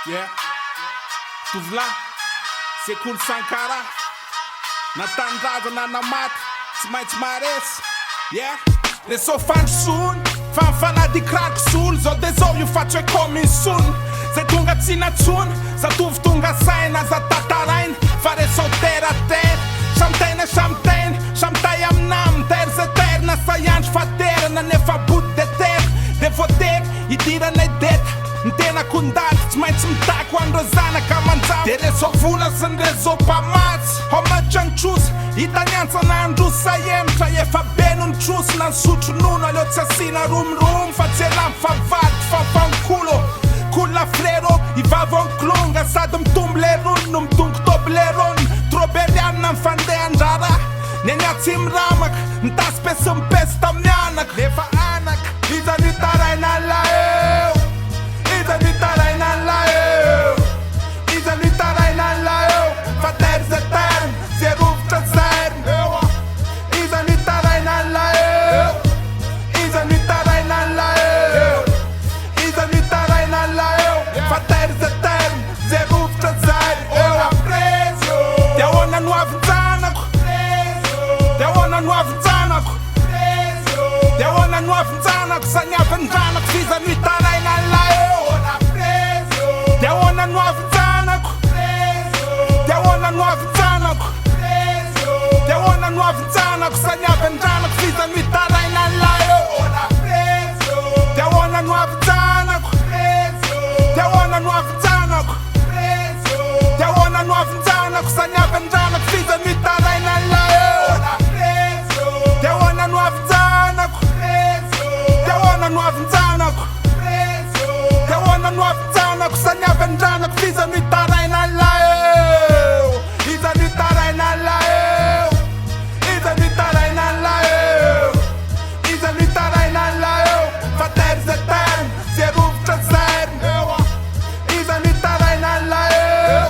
Yeah. Tovolahy, Sekoly Sankara, natanindrazana namaty, tsy maintsy maresy. Yeah. Resao fandrosony, fanfanady kirako solo, zao de zao io fatso e commission. Zay tonga tsy natsony, zatovy tonga saina, za tatarainy, fa resao terre à terre. Samtena, samtay amin'amy terre ze terre, na saiandro fa terana nefa bout de terre. De voatery, idiranay deta, ny tenako ndady, tsy maintsy mitako andro zanaka manjamy. De resao vola sy ny réseau mpamatsy, homatra ny trosa, itaniantsana androso saemitra, efa beno ny troso na ny sotronono, aleo tsy asina romorom, fa tsy elamy fa vaty fa fankolo. Kola frero, ivavo anklonga, sady mitombo le rony no midongo toby le rony. Troberianina mifandeha andrara, ny any atsy miramaka, mitasy pesy mipesy tamianaka. Nefa anaka, iza nitaraina laeo, iza nitaraina laeo, iza nitaraina laeo, fa terre ze terre, ze rovitra zerny. Iza nitaraina laeo, iza nitaraina laeo, iza nitaraina laeo, fa terre ze terre, ze rovitra zerny. Te ahoana no avin-janako, te ahoana no avin-janako, te ahoana no avin-janako, sa niavin-dranako, fiza nitaraina laeo. Te ahoana no avin-janako, te ahoana no avin-janako, te ahoana no avin-janako, sa niavin-dranako, fiza nitaraina laeo. Te ahoana no avin-janako, te ahoana no avin-janako, te ahoana no avin-janako, sa niavin-dranako, fiza nitaraina laeo. Te ahoana no avin-janako, te ahoana no avin-janako, te ahoana no avin-janako, sa niavin-dranako, fiza nitaraina laeo. Iza nitaraina laeo, iza nitaraina laeo, iza nitaraina laeo, fa terre ze terre, ze rovitra zerny. Iza nitaraina laeo,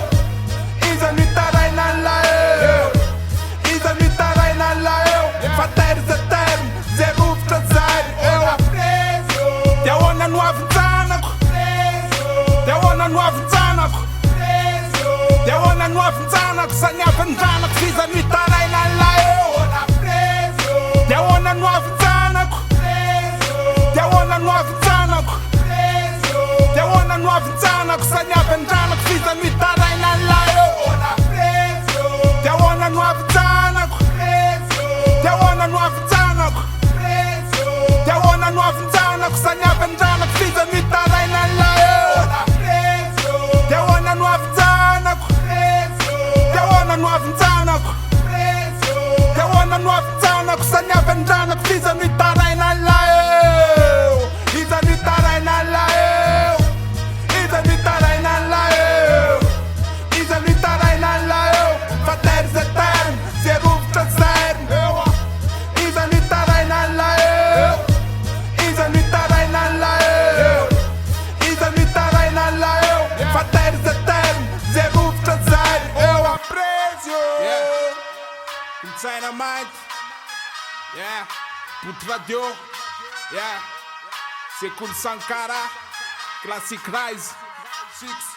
iza nitaraina laeo, iza nitaraina laeo, fa terre ze terre, ze rovitra zerny. Te ahoana no avin-janako, te ahoana no avin-janako, te ahoana no avin-janako, sa niavin-dranako, fiza nitaraina laeo. Te ahoana no avin-janako, te ahoana no avin-janako, te ahoana no avin-janako, sa niavin-dranako, fiza nitaraina laeo. Te ahoana no avin-janako, te ahoana no avin-janako, te ahoana no avin-janako, sa niavin-dranako, fiza nitaraina laeo. Te ahoana no avin-janako, te ahoana no avin-janako, te ahoana no avin-janako, sa niavin-dranako, fiza nitaraina laeo. Iza nitaraina laeo, iza nitaraina laeo, iza nitaraina laeo, fa terre ze terre, ze rovitra zerny. Iza nitaraina laeo, iza nitaraina laeo, iza nitaraina laeo, fa terre ze terre, ze rovitra zerny. Eu aprecio. Yeah. Kolotsaina mainty. Yeah. Boty radio. Yeah. Sekoly Sankara, Classic Rise 6.